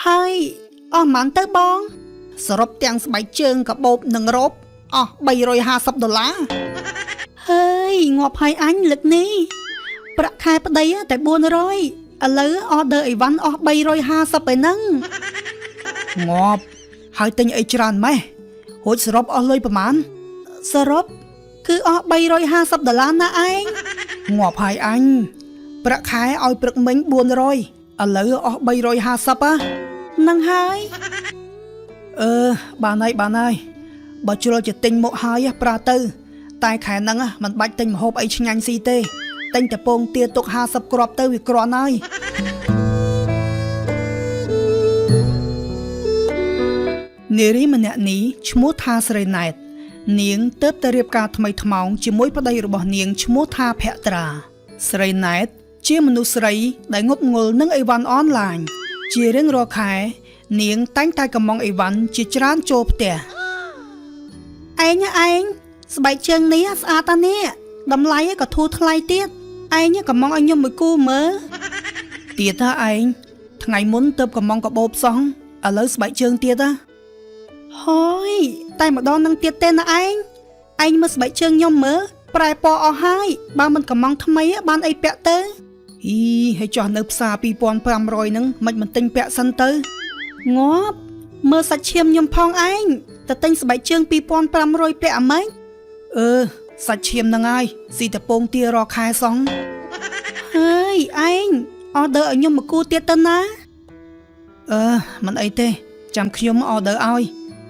ហើយអស់ប៉ុន្មានទៅបងសរុបទាំងស្បែកជើងកាបូបនិងរ៉ូបអស់$350ហើយងាប់ហើយអញលើកនេះប្រាក់ខែប្តីតែ400ឥឡូវអដឺអីវ៉ាន់អស់350ឯហ្នឹងងាប់ហើយទិញអីច្រើនម៉េះរួចសរុបអស់លុយប្រមាណសរុបគឺអស់$350ណាឯងងាប់ហើយអញប្រាក់ខែឲ្យព្រឹកមិញ400ឥឡូវអស់350ហ្នឹងហើយបានហើយបើជ្រុលជាទិញមកហើយប្រើទៅតែខែហ្នឹងមិនបាច់ទិញម្ហូបអីឆ្ងាញ់ស៊ីទេទិញតែពងទាទុក50គ្រាប់ទៅវាគ្រាន់ហើយនារីម្នាក់នេះឈ្មោះថាស្រីណែតនាងទើបតែរៀបការថ្មីថ្មោងជាមួយប្តីរបស់នាងឈ្មោះថាភក្ត្រាស្រីណែតជាមនុស្សស្រីដែលងប់ងល់នឹងអីវ៉ាន់អនឡាញជារៀងរាល់ខែនាងតែងតែកំងអីវ៉ាន់ជាច្រើនចូលផ្ទះឯងស្បែកជើងនេះស្អាតតានេះតម្លៃក៏ធូរថ្លៃទៀតឯងកំងឲ្យខ្ញុំមួយគូមើលទៀតថាឯងថ្ងៃមុនទៅកំងកបោបសោះឥឡូវស្បែកជើងទៀតហើយតែម្ដងនឹងទៀតទេណាឯងមើលស្បែកជើងខ្ញុំមើលប្រែពណ៌អស់ហើយបើមិនកំងថ្មីបានអីពាក់ទៅហើយចោះនៅផ្សារ2500ហ្នឹងមិនទិញពាក់សិនទៅងាប់មើលសាច់ឈាមខ្ញុំផងឯងតែទិញស្បែកជើង2500ពាក់អាម៉េចសាច់ឈាមហ្នឹងហើយស៊ីតែពងទារខែសងហើយឯងអដឺឲ្យខ្ញុំមកគូទៀតទៅណាមិនអីទេចាំខ្ញុំអដឺឲ្យ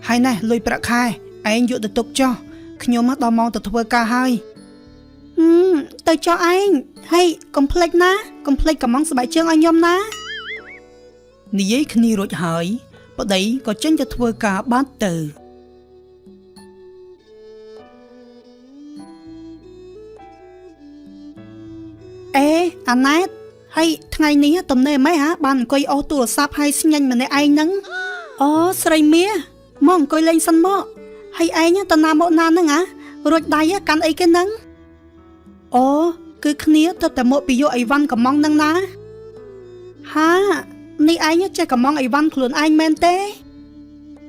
ហើយណែលុយប្រាក់ខែឯងយកទៅទុកចោះខ្ញុំដល់ម៉ោងទៅធ្វើការហើយទៅចោះឯងហើយកុំភ្លេចណាកុំភ្លេចកំងស្បែកជើងឲ្យខ្ញុំណានិយាយគ្នារួចហើយប្តីក៏ចេញទៅធ្វើការបាត់ទៅអាណែតហើយថ្ងៃនេះទំនេរម៉េចបានអង្គុយអូសទូរស័ព្ទហើយស្ញាញ់ម្នាក់ឯងហ្នឹងស្រីមាសមកអង្គុយលេងសិនមកហើយឯងទៅណាមកណាហ្នឹងរួចដៃកាន់អីគេហ្នឹងគឺគ្នាទៅតែមកពីយកអីវ៉ាន់កំងហ្នឹងណានេះឯងចេះកំងអីវ៉ាន់ខ្លួនឯងមែនទេ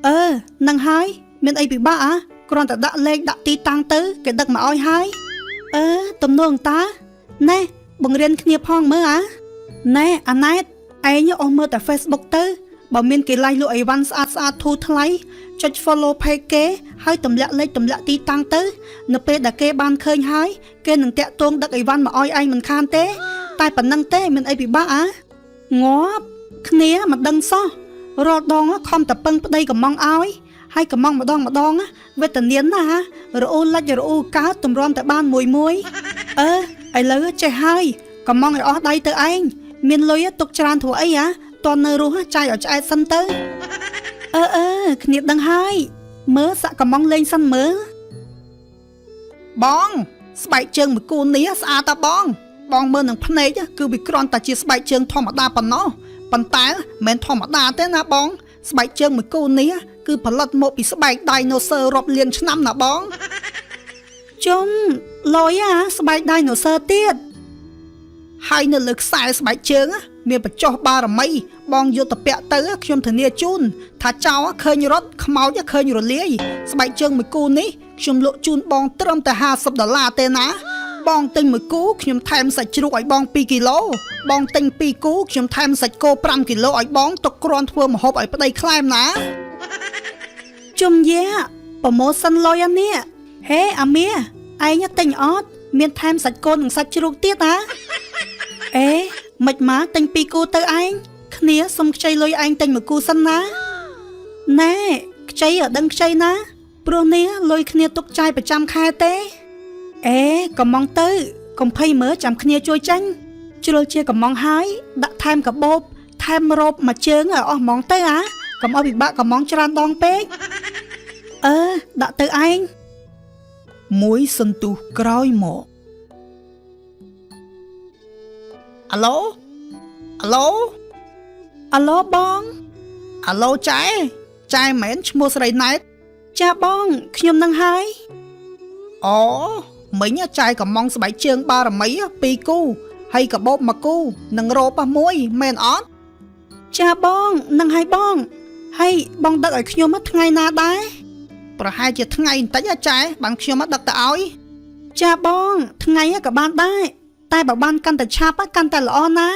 ហ្នឹងហើយមានអីពិបាកគ្រាន់តែដាក់លេខដាក់ទីតាំងទៅគេដឹកមកឲ្យហើយទំនួលតាណែបង្រៀនគ្នាផងមើលណែអាណែតឯងអស់មើលតែ Facebook ទៅបើមានគេ like លក់អីវ៉ាន់ស្អាតធូរថ្លៃចុច follow page គេហើយទម្លាក់លេខទម្លាក់ទីតាំងទៅនៅពេលដែលគេបានឃើញហើយគេនឹងតាក់ទងដឹកអីវ៉ាន់មកឲ្យឯងមិនខានទេតែប៉ុណ្្នឹងទេមានអីពិបាកងាប់គ្នាមិនដឹងសោះរាល់ដងខំតែពឹងប្តីកំងឲ្យហើយកំងម្ដងវេទនាណារអ៊ូលិចរអ៊ូកើតតម្រាំតែបានមួយឥឡូវចេះហើយកំងឲ្យអស់ដៃទៅឯងមានលុយទុកច្រើនធ្វើអីតនៅរស់ចាយឲ្យឆ្អែតសិនទៅគ្នាដឹងហើយមើលសាក់កំងលេងសិនមើលបងស្បែកជើងមួយគូនេះស្អាតតាបងមើលនឹងភ្នែកគឺវាគ្រាន់តែជាស្បែកជើងធម្មតាប៉ុណ្ណោះប៉ុន្តែមិនធម្មតាទេណាបងស្បែកជើងមួយគូនេះគឺផលិតមកពីស្បែកដៃណូស័ររាប់លានឆ្នាំណាបងជុំលយស្បែកដៃណូស័រទៀតហើយនៅលើខ្សែស្បែកជើងមានបញ្ចុះបារមីបងយកទៅពាក់ទៅខ្ញុំធានាជូនថាចៅឃើញរត់ខ្មោចឃើញរលាយស្បែកជើងមួយគូនេះខ្ញុំលក់ជូនបងត្រឹមតែ$50ទេណាបងទិញមួយគូខ្ញុំថែមសាច់ជ្រូកឲ្យបង2គីឡូបងទិញ2គូខ្ញុំថែមសាច់គោ5គីឡូឲ្យបងទុកគ្រាន់ធ្វើម្ហូបឲ្យប្តីខ្លែមណាជុំយ៉ាប្រម៉ូសិនលយនេះហេអាមៀឯងទិញអត់មានថែមសាច់គោនិងសាច់ជ្រូកទៀតមិនមកទិញ2គូទៅឯងគ្នាសុំខ្ចីលុយឯងទិញមួយគូសិនណាណែខ្ចីដឹងខ្ចីណាព្រោះនេះលុយគ្នាទុកចាយប្រចាំខែទេកំងទៅកុំភ័យមើលចាំគ្នាជួយចាញ់ជ្រុលជាកំងហើយដាក់ថែមកបោបថែមរ៉ូបមួយជើងឲ្យអស់ហ្មងទៅកុំឲ្យពិបាកកំងច្រើនដងពេកដាក់ទៅឯងមួយសន្ទុះក្រោយមកអាឡូបងអាឡូចែមែនឈ្មោះស្រីណែតចាបងខ្ញុំនឹងហើយមិញចែកំងស្បែកជើងបារមី2គូហើយកបោប1គូនិងរ៉ូប1មែនអត់ ចាបងនឹងឲ្យបងហើយបងដឹកឲ្យខ្ញុំថ្ងៃណាដែរប្រហែលជាថ្ងៃបន្តិចចែបានខ្ញុំដឹកទៅឲ្យចាបងថ្ងៃក៏បានដែរតែបើបានកាន់តែឆាប់កាន់តែល្អណា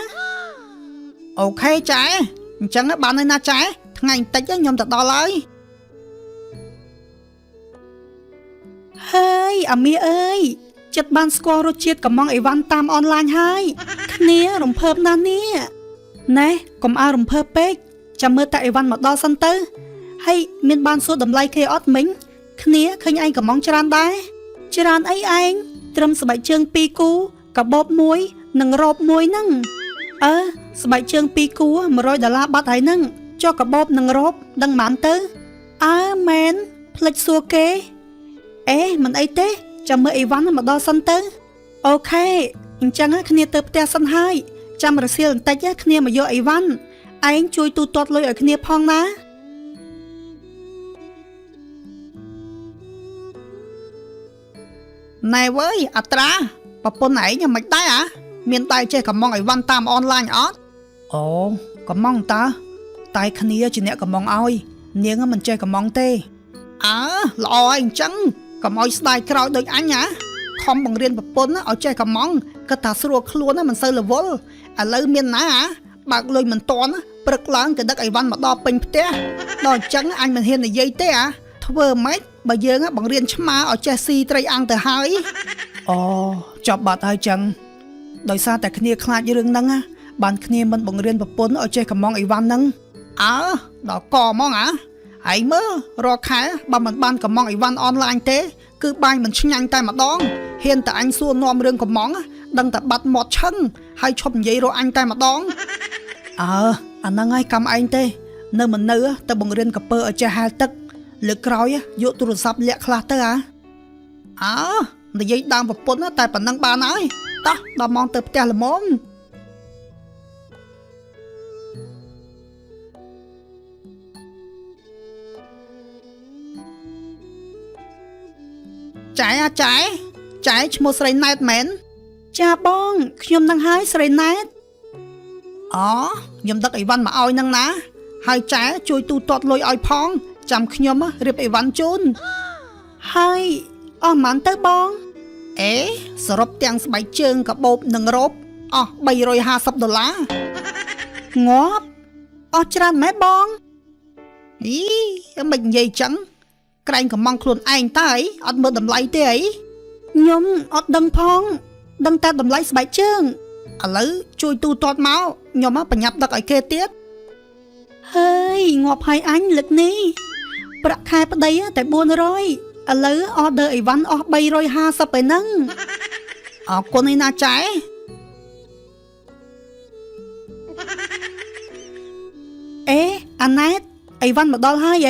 អូខេចែអញ្ចឹងបានហើយណាចែថ្ងៃបន្តិចខ្ញុំទៅដល់ហើយហើយអាមីអើយចិត្តបានស្គាល់រសជាតិកំងអីវ៉ាន់តាមអនឡាញហើយគ្នារំភើបណាស់នេះណែកុំឲ្យរំភើបពេកចាំមើលតែអីវ៉ាន់មកដល់សិនទៅហើយមានបានសួរតម្លៃគេអត់មិញគ្នាឃើញឯងកំងច្រើនដែរច្រើនអីឯងត្រឹមស្បែកជើង2គូកាបូប1និងរ៉ូប1ហ្នឹងស្បែកជើង2គូ$100បាត់ហើយហ្នឹងចុះកាបូបនិងរ៉ូបដឹងប៉ុន្មានទៅមែនផ្លិចសួរគេមិនអីទេចាំមើលអីវ៉ាន់មកដល់សិនទៅអូខេអញ្ចឹងគ្នាទៅផ្ទះសិនហើយចាំរសៀលបន្តិចគ្នាមកយកអីវ៉ាន់ឯងជួយទូទាត់លុយឲ្យគ្នាផងណាណែវើយអត្រាប្រពន្ធឯងមិនដែរមានតែចេះកំងអីវ៉ាន់តាមអនឡាញអត់អូកំងតើតែគ្នាជាអ្នកកំងឲ្យនាងមិនចេះកំងទេល្អហើយអញ្ចឹងកុំឲ្យស្ដាយក្រោយដូចអញខំបង្រៀនប្រពន្ធឲ្យចេះកំងគាត់ថាស្រួលខ្លួនមិនសូវរវល់ឥឡូវមានណាបើកលុយមិនតាន់ព្រឹកឡើងទៅដឹកអីវ៉ាន់មកដល់ពេញផ្ទះដល់អញ្ចឹងអញមិនហ៊ាននិយាយទេធ្វើម៉េចបើយើងបង្រៀនឆ្មាឲ្យចេះស៊ីត្រីអាំងទៅហើយចប់បាត់ហើយចឹងដោយសារតែគ្នាខ្លាចរឿងហ្នឹងបានគ្នាមិនបង្រៀនប្រពន្ធឲ្យចេះកំងអីវ៉ាន់ហ្នឹងដល់កហ្មងហើយមើលរាល់ខែបើមិនបានកំងអីវ៉ាន់អនឡាញទេគឺបាញ់មិនឆ្ញាញ់តែម្ដងហ៊ានតែអញសួរនាំរឿងកំងដឹងតែបាត់មាត់ឈឹងហើយឈប់និយាយរកអញតែម្ដងអាហ្នឹងហើយកម្មឯងទេនៅមិននៅទៅបង្រៀនកពើឲ្យចេះហែលទឹកលើកក្រោយយកទូរស័ព្ទលាក់ខ្លះទៅនិយាយដើមប្រពន្ធតែប៉ុណ្ណឹងបានហើយតោះដល់ម៉ោងទៅផ្ទះល្មមចែឈ្មោះស្រីណែតមែនចាបងខ្ញុំនឹងហើយស្រីណែតខ្ញុំដឹកអីវ៉ាន់មកឲ្យនឹងណាហើយចែជួយទូទាត់លុយឲ្យផងចាំខ្ញុំរៀបអីវ៉ាន់ជូនហើយអស់ប៉ុន្មានទៅបងសរុបទាំងស្បែកជើងកាបូបនិងរ៉ូបអស់$350ងាប់អស់ច្រើនម៉េចបងមិននិយាយចឹងក្រែងកំងខ្លួនឯងតើអត់មើលតម្លៃទេខ្ញុំអត់ដឹងផងដឹងតែតម្លៃស្បែកជើងឥឡូវជួយទូទាត់មកខ្ញុំប្រញាប់ដឹកឲ្យគេទៀតហើយងាប់ហើយអញលឹកនេះប្រាក់ខែប្តីតែ400ឥឡូវអอเดอร์អីវ៉ាន់អស់350ឯហ្នឹងអរគុណឯណាចែអាណែតអីវ៉ាន់មកដល់ហើយ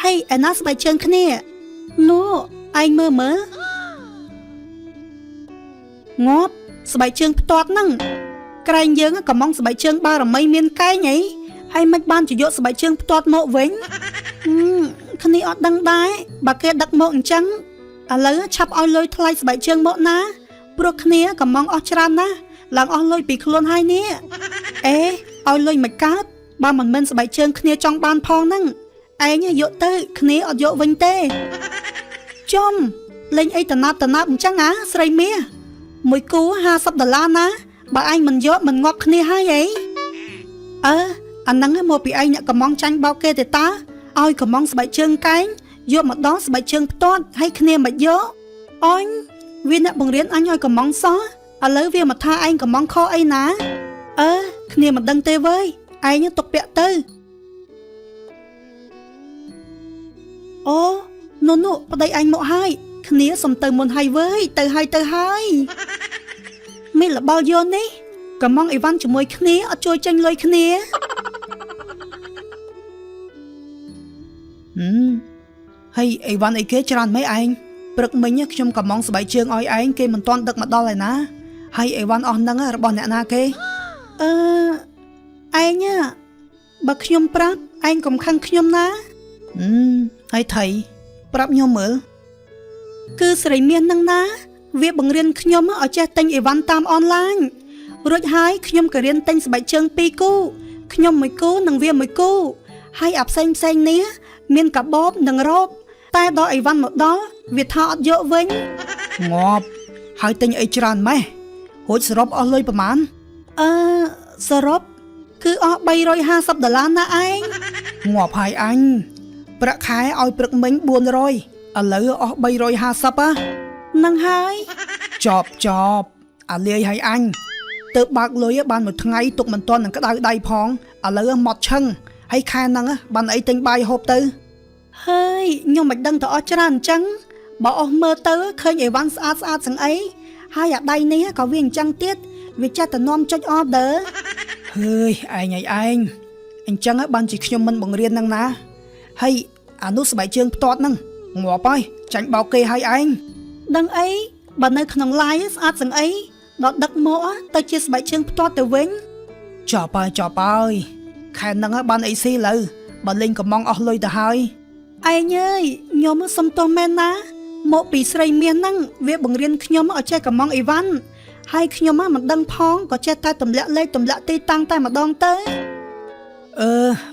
ហើយឯណាស្បែកជើងគ្នានោះឯងមើលងាប់ស្បែកជើងផ្ទាត់ហ្នឹងក្រែងយើងកំងស្បែកជើងបារមីមានកែងហើយមិនបានជាយកស្បែកជើងផ្ទាត់មកវិញគ្នាអត់ដឹងដែរបើគេដឹកមកអញ្ចឹងឥឡូវឆាប់ឲ្យលុយថ្លៃស្បែកជើងមកណាព្រោះគ្នាកំងអស់ច្រើនណាស់ឡើងអស់លុយពីខ្លួនហើយនេះឲ្យលុយមិនកើតបើមិនមែនស្បែកជើងគ្នាចង់បានផងហ្នឹងឯងយកទៅគ្នាអត់យកវិញទេចំលេងអីតណាប់អញ្ចឹងស្រីមាសមួយគូ$50ណាបើឯងមិនយកមិនងាប់គ្នាហើយអាហ្នឹងមកពីឯងអ្នកកំងចាញ់បោកគេទេតាឲ្យកំងស្បែកជើងកែងយកមកដល់ស្បែកជើងផ្ទាត់ហើយគ្នាមិនយកអញវាអ្នកបង្រៀនអញឲ្យកំងសោះឥឡូវវាមកថាឯងកំងខអីណាគ្នាមិនដឹងទេវើយឯងទុកពាក់ទៅនោះប្តីអញមកហើយគ្នាសុំទៅមុនហើយវើយទៅហើយមានលបល់យកនេះកំងអីវ៉ាន់ជាមួយគ្នាអត់ជួយចាញ់លុយគ្នាហើយអីវ៉ាន់អីគេច្រើនម៉េចឯងព្រឹកមិញខ្ញុំកំងស្បែកជើងឲ្យឯងគេមិនទាន់ដឹកមកដល់ឯណាហើយអីវ៉ាន់អស់ហ្នឹងរបស់អ្នកណាគេឯងបើខ្ញុំប្រាប់ឯងកុំខឹងខ្ញុំណាហើយថៃប្រាប់ខ្ញុំមើលគឺស្រីមានហ្នឹងណាវាបង្រៀនខ្ញុំឲ្យចេះទិញអីវ៉ាន់តាមអនឡាញរួចហើយខ្ញុំក៏រៀនទិញស្បែកជើង2គូ ខ្ញុំមួយគូនឹងវាមួយគូហើយអាផ្សេងនេះមានកាបូបនិងរ៉ូបតែដល់អីវ៉ាន់មកដល់វាថាអត់យកវិញងាប់ហើយទិញអីច្រើនម៉េះរួចសរុបអស់លុយប្រមាណសរុបគឺអស់$350ណាឯងងាប់ហើយអញប្រាក់ខែឲ្យព្រឹកមិញ400ឥឡូវអស់$350នឹងហើយចប់អាលាយហើយអញទៅបើកលុយបានមួយថ្ងៃទុកមិនទាន់នឹងក្តៅដៃផងឥឡូវមកឈឹងហើយខែហ្នឹងបានអីទិញបាយហូបទៅហើយខ្ញុំមិនដឹងទៅអស់ច្រើនអញ្ចឹងបើអស់មើលទៅឃើញអីវ៉ាន់ស្អាតសឹងអីហើយអាដៃនេះក៏វាអញ្ចឹងទៀតវាចេះតែនាំចុច order ហើយឯងអញ្ចឹងបានជាខ្ញុំមិនបង្រៀននឹងណាហើយអានោះស្បែកជើងផ្ទាត់ហ្នឹងងាប់ហើយចាញ់បោកគេហើយឯងដឹងអីបើនៅក្នុង live ស្អាតសឹងអីដល់ដឹកមកទៅជាស្បែកជើងផ្ទាត់ទៅវិញចប់ហើយខែហ្នឹងបានអីស៊ីលើបើលេងកំងអស់លុយទៅហើយឯងអើយខ្ញុំសុំទោសមែនណាមកពីស្រីមានហ្នឹងវាបង្រៀនខ្ញុំឲ្យចេះកំងអីវ៉ាន់ហើយខ្ញុំមិនដឹងផងក៏ចេះតែទម្លាក់លេខទម្លាក់ទីតាំងតែម្ដងទៅ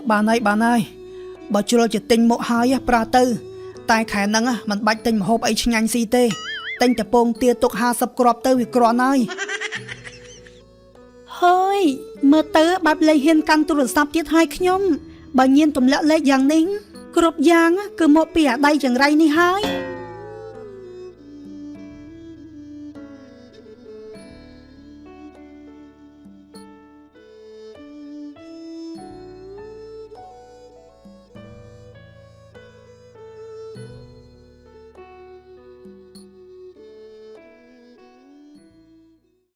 បានហើយបើជ្រុលជាទិញមកហើយប្រើទៅតែខែហ្នឹងមិនបាច់ទិញម្ហូបអីឆ្ងាញ់ស៊ីទេទិញតែពងទាទុក50គ្រាប់ទៅវាគ្រាន់ហើយមើលទៅបែបលេខហ៊ានកាន់ទូរស័ព្ទទៀតហើយខ្ញុំបើញៀនទម្លាក់លេខយ៉ាងនេះគ្រប់យ៉ាងគឺមកពីអាដៃចង្រៃនេះហើយ